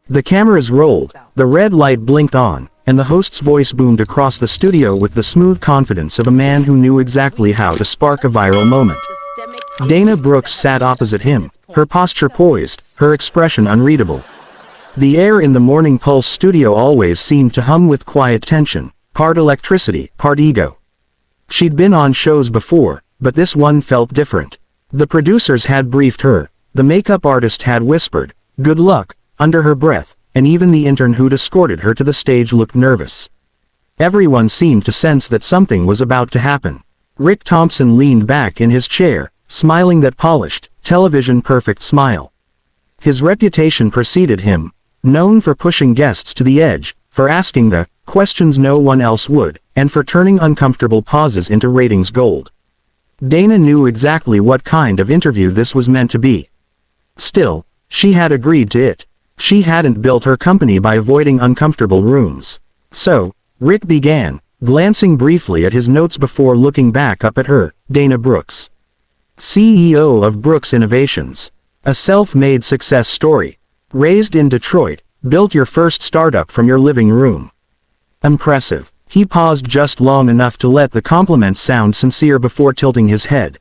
The cameras rolled, the red light blinked on, and the host's voice boomed across the studio with the smooth confidence of a man who knew exactly how to spark a viral moment. Dana Brooks sat opposite him, her posture poised, her expression unreadable. The air in the Morning Pulse studio always seemed to hum with quiet tension, part electricity, part ego. She'd been on shows before, but this one felt different. The producers had briefed her, the makeup artist had whispered, "Good luck," under her breath, and even the intern who'd escorted her to the stage looked nervous. Everyone seemed to sense that something was about to happen. Rick Thompson leaned back in his chair, smiling that polished, television-perfect smile. His reputation preceded him, known for pushing guests to the edge, for asking the questions no one else would, and for turning uncomfortable pauses into ratings gold. Dana knew exactly what kind of interview this was meant to be. Still, she had agreed to it. She hadn't built her company by avoiding uncomfortable rooms. So, Rick began, glancing briefly at his notes before looking back up at her, Dana Brooks. CEO of Brooks Innovations. A self-made success story. Raised in Detroit, built your first startup from your living room. Impressive. He paused just long enough to let the compliment sound sincere before tilting his head.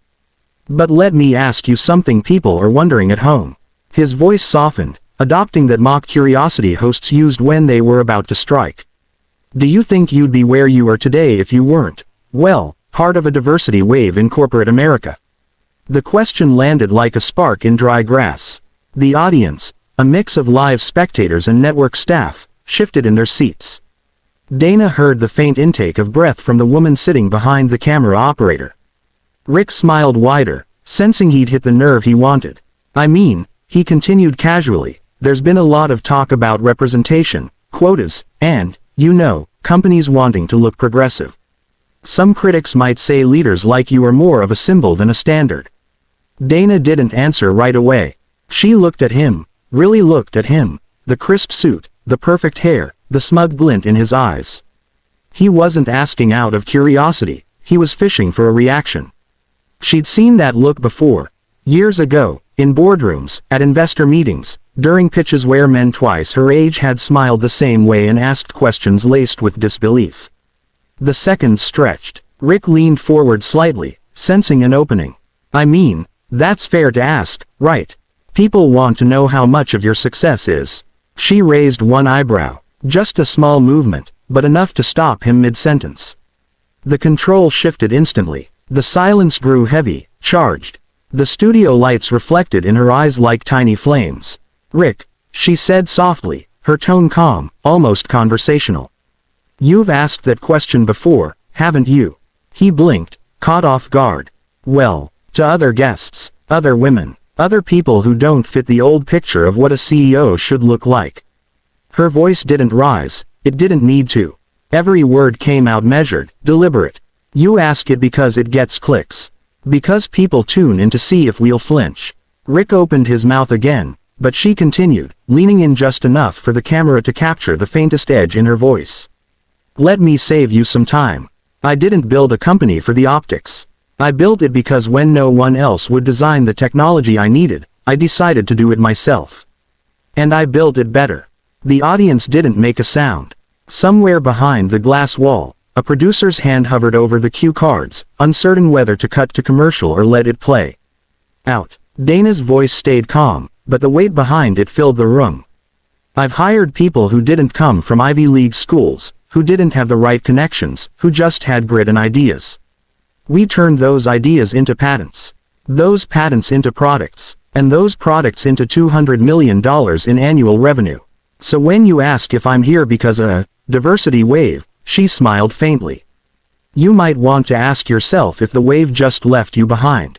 But let me ask you something people are wondering at home. His voice softened, adopting that mock curiosity hosts used when they were about to strike. Do you think you'd be where you are today if you weren't, well, part of a diversity wave in corporate America? The question landed like a spark in dry grass. The audience, a mix of live spectators and network staff, shifted in their seats. Dana heard the faint intake of breath from the woman sitting behind the camera operator. Rick smiled wider, sensing he'd hit the nerve he wanted. I mean, he continued casually, there's been a lot of talk about representation, quotas, and, you know, companies wanting to look progressive. Some critics might say leaders like you are more of a symbol than a standard. Dana didn't answer right away. She looked at him, really looked at him, the crisp suit, the perfect hair, the smug glint in his eyes. He wasn't asking out of curiosity, he was fishing for a reaction. She'd seen that look before. Years ago, in boardrooms, at investor meetings, during pitches where men twice her age had smiled the same way and asked questions laced with disbelief. The seconds stretched. Rick leaned forward slightly, sensing an opening. I mean, that's fair to ask, right? People want to know how much of your success is. She raised one eyebrow. Just a small movement, but enough to stop him mid-sentence. The control shifted instantly. The silence grew heavy, charged. The studio lights reflected in her eyes like tiny flames. Rick, she said softly, her tone calm, almost conversational. You've asked that question before, haven't you? He blinked, caught off guard. Well, to other guests, other women, other people who don't fit the old picture of what a CEO should look like. Her voice didn't rise, it didn't need to. Every word came out measured, deliberate. You ask it because it gets clicks. Because people tune in to see if we'll flinch. Rick opened his mouth again, but she continued, leaning in just enough for the camera to capture the faintest edge in her voice. Let me save you some time. I didn't build a company for the optics. I built it because when no one else would design the technology I needed, I decided to do it myself. And I built it better. The audience didn't make a sound. Somewhere behind the glass wall, a producer's hand hovered over the cue cards, uncertain whether to cut to commercial or let it play out. Dana's voice stayed calm, but the weight behind it filled the room. I've hired people who didn't come from Ivy League schools, who didn't have the right connections, who just had grit and ideas. We turned those ideas into patents. Those patents into products. And those products into $200 million in annual revenue. So when you ask if I'm here because a diversity wave, she smiled faintly. You might want to ask yourself if the wave just left you behind.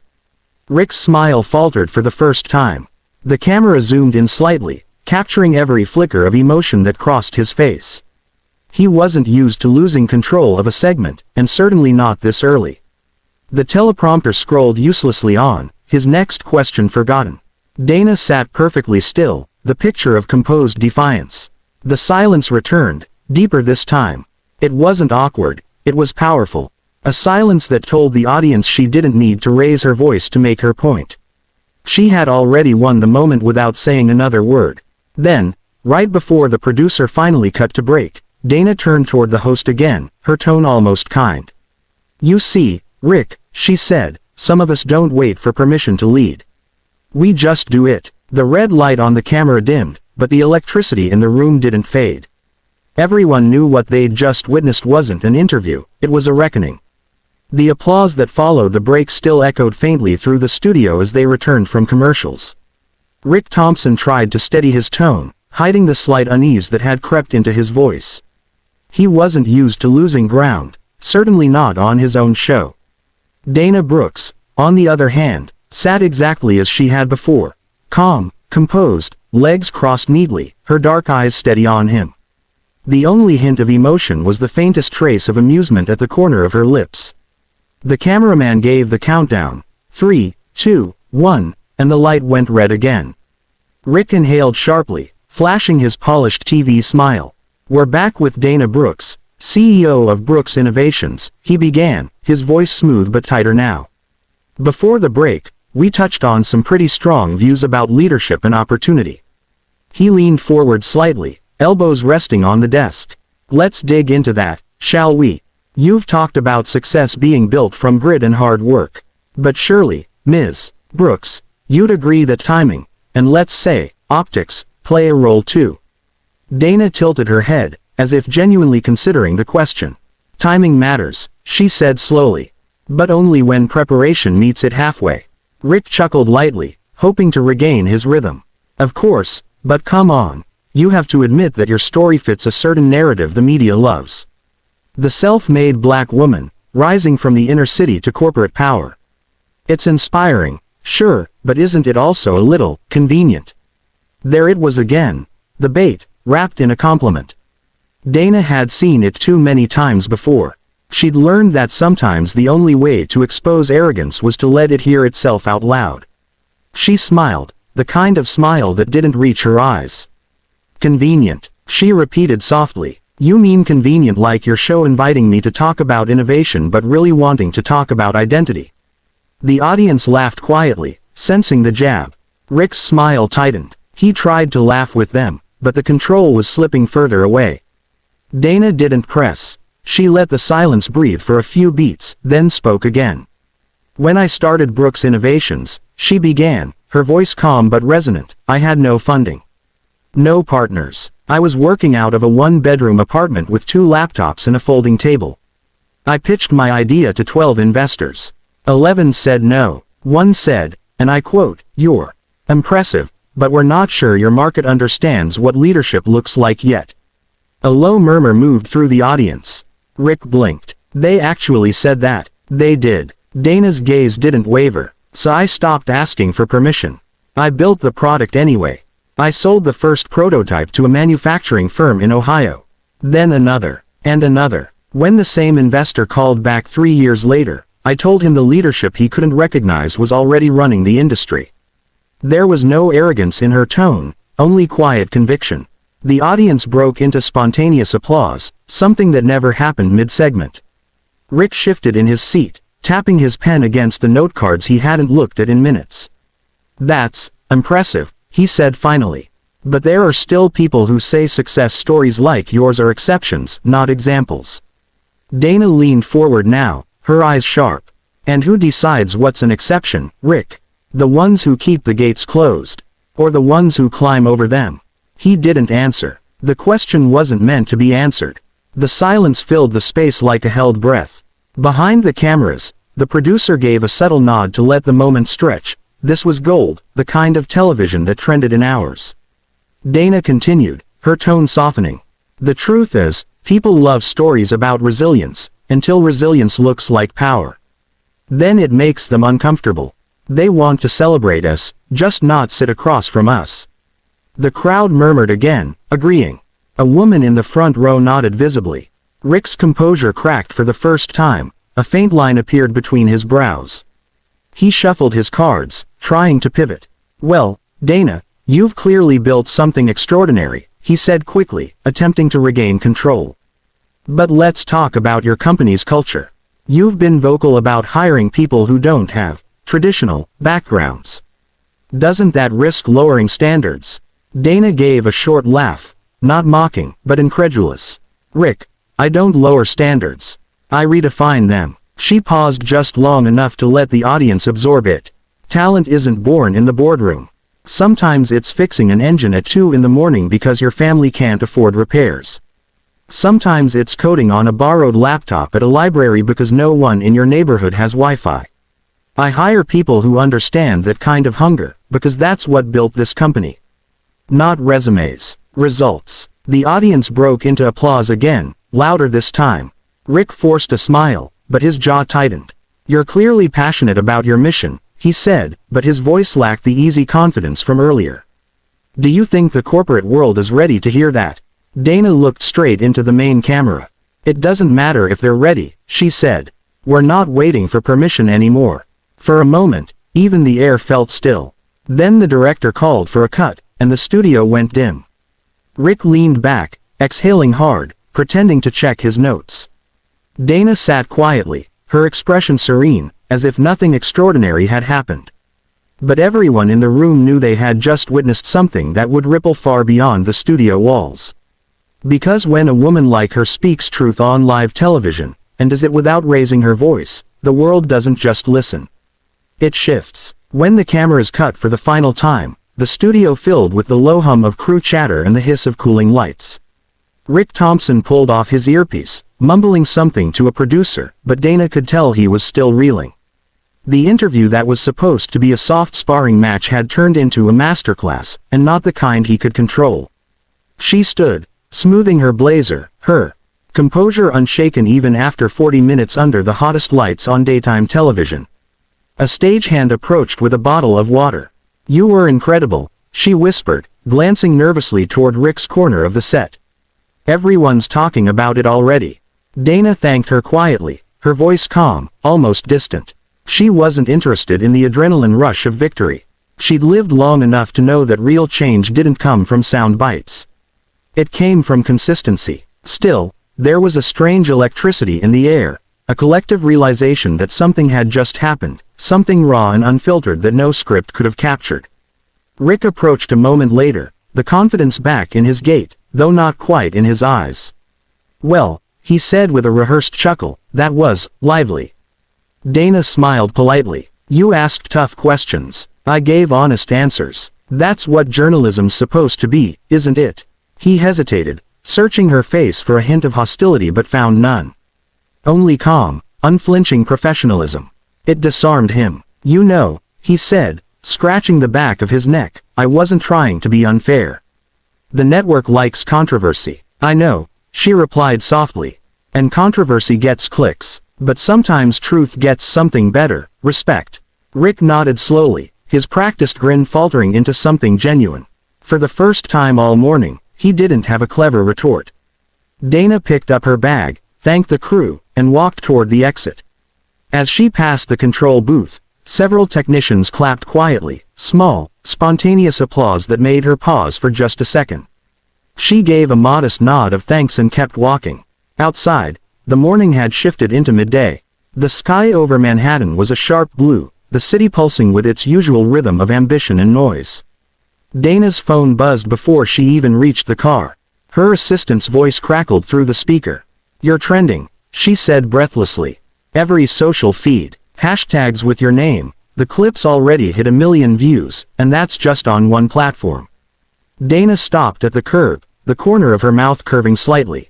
Rick's smile faltered for the first time. The camera zoomed in slightly, capturing every flicker of emotion that crossed his face. He wasn't used to losing control of a segment, and certainly not this early. The teleprompter scrolled uselessly on, his next question forgotten. Dana sat perfectly still, the picture of composed defiance. The silence returned, deeper this time. It wasn't awkward, it was powerful. A silence that told the audience she didn't need to raise her voice to make her point. She had already won the moment without saying another word. Then, Right before the producer finally cut to break, Dana turned toward the host again, her tone almost kind. "You see, Rick," she said, "some of us don't wait for permission to lead. We just do it." The red light on the camera dimmed, but the electricity in the room didn't fade. Everyone knew what they'd just witnessed wasn't an interview, it was a reckoning. The applause that followed the break still echoed faintly through the studio as they returned from commercials. Rick Thompson tried to steady his tone, hiding the slight unease that had crept into his voice. He wasn't used to losing ground, certainly not on his own show. Dana Brooks, on the other hand, sat exactly as she had before, calm, composed, legs crossed neatly, her dark eyes steady on him. The only hint of emotion was the faintest trace of amusement at the corner of her lips. The cameraman gave the countdown, 3, 2, 1, and the light went red again. Rick inhaled sharply, flashing his polished TV smile. "We're back with Dana Brooks, CEO of Brooks Innovations," he began, his voice smooth but tighter now. "Before the break, we touched on some pretty strong views about leadership and opportunity." He leaned forward slightly, elbows resting on the desk. "Let's dig into that, shall we? You've talked about success being built from grit and hard work. But surely, Ms. Brooks, you'd agree that timing, and let's say, optics, play a role too." Dana tilted her head, as if genuinely considering the question. "Timing matters," she said slowly. "But only when preparation meets it halfway." Rick chuckled lightly, hoping to regain his rhythm. "Of course, but come on. You have to admit that your story fits a certain narrative the media loves. The self-made black woman, rising from the inner city to corporate power. It's inspiring, sure, but isn't it also a little convenient?" There it was again. The bait, wrapped in a compliment. Dana had seen it too many times before. She'd learned that sometimes the only way to expose arrogance was to let it hear itself out loud. She smiled, the kind of smile that didn't reach her eyes. "Convenient," she repeated softly. "You mean convenient like your show inviting me to talk about innovation but really wanting to talk about identity?" The audience laughed quietly, sensing the jab. Rick's smile tightened. He tried to laugh with them, but the control was slipping further away. Dana didn't press. She let the silence breathe for a few beats, then spoke again. "When I started Brooks Innovations," she began, her voice calm but resonant, "I had no funding. No partners. I was working out of a one-bedroom apartment with 2 laptops and a folding table. I pitched my idea to 12 investors. 11 said no. 1 said, and I quote, 'You're impressive, but we're not sure your market understands what leadership looks like yet.'" A low murmur moved through the audience. Rick blinked. "They actually said that?" "They did." Dana's gaze didn't waver. "So I stopped asking for permission. I built the product anyway. I sold the first prototype to a manufacturing firm in Ohio. Then another. And another. When the same investor called back 3 years later, I told him the leadership he couldn't recognize was already running the industry." There was no arrogance in her tone, only quiet conviction. The audience broke into spontaneous applause, something that never happened mid-segment. Rick shifted in his seat, tapping his pen against the note cards he hadn't looked at in minutes. "That's impressive," he said finally. "But there are still people who say success stories like yours are exceptions, not examples." Dana leaned forward now, her eyes sharp. "And who decides what's an exception, Rick? The ones who keep the gates closed? Or the ones who climb over them?" He didn't answer. The question wasn't meant to be answered. The silence filled the space like a held breath. Behind the cameras, the producer gave a subtle nod to let the moment stretch. This was gold, the kind of television that trended in hours. Dana continued, her tone softening. "The truth is, people love stories about resilience, until resilience looks like power. Then it makes them uncomfortable. They want to celebrate us, just not sit across from us." The crowd murmured again, agreeing. A woman in the front row nodded visibly. Rick's composure cracked for the first time, a faint line appeared between his brows. He shuffled his cards, trying to pivot. "Well, Dana, you've clearly built something extraordinary," he said quickly, attempting to regain control. "But let's talk about your company's culture. You've been vocal about hiring people who don't have traditional backgrounds. Doesn't that risk lowering standards?" Dana gave a short laugh, not mocking, but incredulous. Rick, I don't lower standards. I redefine them. She paused just long enough to let the audience absorb it. Talent isn't born in the boardroom. Sometimes it's fixing an engine at 2 in the morning because your family can't afford repairs. Sometimes it's coding on a borrowed laptop at a library because no one in your neighborhood has Wi-Fi. I hire people who understand that kind of hunger, because that's what built this company. Not resumes. Results. The audience broke into applause again, louder this time. Rick forced a smile, but his jaw tightened. You're clearly passionate about your mission, he said, but his voice lacked the easy confidence from earlier. Do you think the corporate world is ready to hear that? Dana looked straight into the main camera. It doesn't matter if they're ready, she said. We're not waiting for permission anymore. For a moment, even the air felt still. Then the director called for a cut, and the studio went dim. Rick leaned back, exhaling hard, pretending to check his notes. Dana sat quietly, her expression serene, as if nothing extraordinary had happened. But everyone in the room knew they had just witnessed something that would ripple far beyond the studio walls. Because when a woman like her speaks truth on live television, and does it without raising her voice, the world doesn't just listen. It shifts. When the cameras cut for the final time, the studio filled with the low hum of crew chatter and the hiss of cooling lights. Rick Thompson pulled off his earpiece, mumbling something to a producer, but Dana could tell he was still reeling. The interview that was supposed to be a soft sparring match had turned into a masterclass, and not the kind he could control. She stood, smoothing her blazer, her composure unshaken even after 40 minutes under the hottest lights on daytime television. A stagehand approached with a bottle of water. You were incredible, she whispered, glancing nervously toward Rick's corner of the set. Everyone's talking about it already. Dana thanked her quietly, her voice calm, almost distant. She wasn't interested in the adrenaline rush of victory. She'd lived long enough to know that real change didn't come from sound bites. It came from consistency. Still, there was a strange electricity in the air, a collective realization that something had just happened, something raw and unfiltered that no script could have captured. Rick approached a moment later, the confidence back in his gait, though not quite in his eyes. Well, he said with a rehearsed chuckle, that was lively. Dana smiled politely. You asked tough questions. I gave honest answers. That's what journalism's supposed to be, isn't it? He hesitated, searching her face for a hint of hostility but found none. Only calm, unflinching professionalism. It disarmed him. You know, he said, scratching the back of his neck, I wasn't trying to be unfair. The network likes controversy. I know, she replied softly. And controversy gets clicks. But sometimes truth gets something better, respect. Rick nodded slowly, his practiced grin faltering into something genuine. For the first time all morning, he didn't have a clever retort. Dana picked up her bag, thanked the crew, and walked toward the exit. As she passed the control booth, several technicians clapped quietly, small, spontaneous applause that made her pause for just a second. She gave a modest nod of thanks and kept walking. Outside, the morning had shifted into midday. The sky over Manhattan was a sharp blue, the city pulsing with its usual rhythm of ambition and noise. Dana's phone buzzed before she even reached the car. Her assistant's voice crackled through the speaker. You're trending, she said breathlessly. Every social feed, hashtags with your name, the clip's already hit 1 million views, and that's just on one platform. Dana stopped at the curb, the corner of her mouth curving slightly.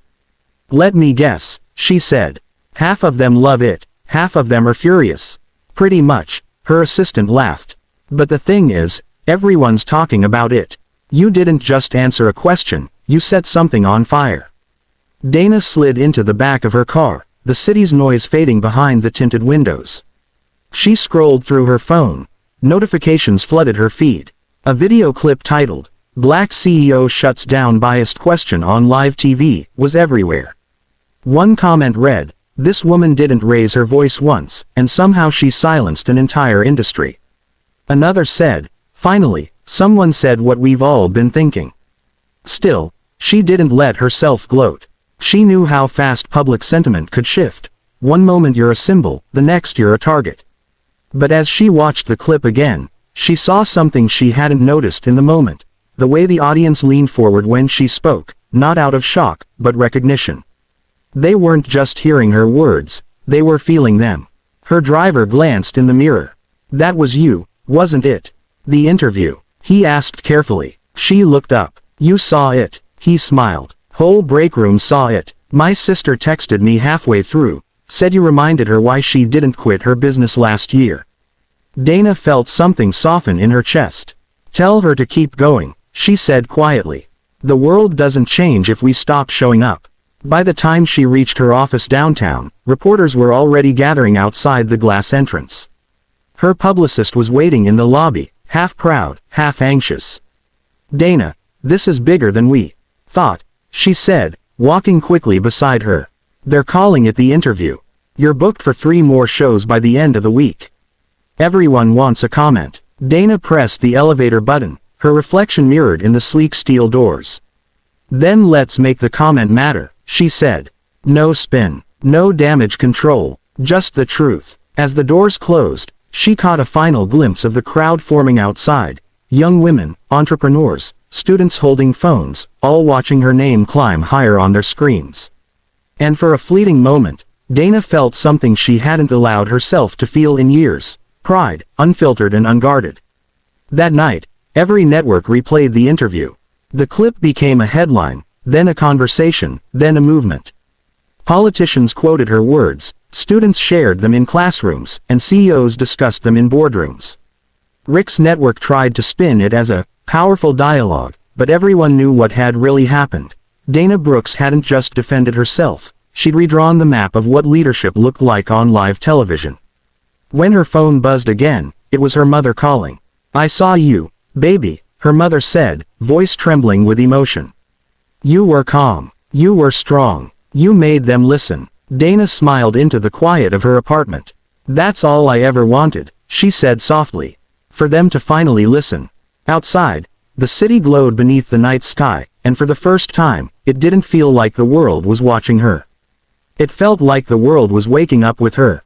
Let me guess, she said. Half of them love it, half of them are furious. Pretty much, her assistant laughed. But the thing is, everyone's talking about it. You didn't just answer a question, you set something on fire. Dana slid into the back of her car, the city's noise fading behind the tinted windows. She scrolled through her phone. Notifications flooded her feed. A video clip titled, Black CEO Shuts Down Biased Question on Live TV, was everywhere. One comment read, this woman didn't raise her voice once, and somehow she silenced an entire industry. Another said, finally, someone said what we've all been thinking. Still, she didn't let herself gloat. She knew how fast public sentiment could shift. One moment you're a symbol, the next you're a target. But as she watched the clip again, she saw something she hadn't noticed in the moment. the way the audience leaned forward when she spoke, not out of shock, but recognition. They weren't just hearing her words, they were feeling them. Her driver glanced in the mirror. "That was you, wasn't it?" "The interview?" he asked carefully. She looked up. "You saw it?" He smiled. "Whole break room saw it. My sister texted me halfway through, said you reminded her why she didn't quit her business last year." Dana felt something soften in her chest. "Tell her to keep going," she said quietly. "The world doesn't change if we stop showing up." By the time she reached her office downtown, reporters were already gathering outside the glass entrance. Her publicist was waiting in the lobby, half proud, half anxious. "Dana, this is bigger than we thought," she said, walking quickly beside her. "They're calling it the interview. You're booked for 3 more shows by the end of the week. Everyone wants a comment." Dana pressed the elevator button, her reflection mirrored in the sleek steel doors. "Then let's make the comment matter," she said. "No spin, no damage control, just the truth." As the doors closed, she caught a final glimpse of the crowd forming outside. Young women, entrepreneurs, students holding phones, all watching her name climb higher on their screens. And for a fleeting moment, Dana felt something she hadn't allowed herself to feel in years: pride, unfiltered and unguarded. That night, every network replayed the interview. The clip became a headline, then a conversation, then a movement. Politicians quoted her words, students shared them in classrooms, and CEOs discussed them in boardrooms. Rick's network tried to spin it as a powerful dialogue, but everyone knew what had really happened. Dana Brooks hadn't just defended herself, she'd redrawn the map of what leadership looked like on live television. When her phone buzzed again, it was her mother calling. "I saw you, baby," her mother said, voice trembling with emotion. "You were calm. You were strong. You made them listen." Dana smiled into the quiet of her apartment. "That's all I ever wanted," she said softly. "For them to finally listen." Outside, the city glowed beneath the night sky, and for the first time, it didn't feel like the world was watching her. It felt like the world was waking up with her.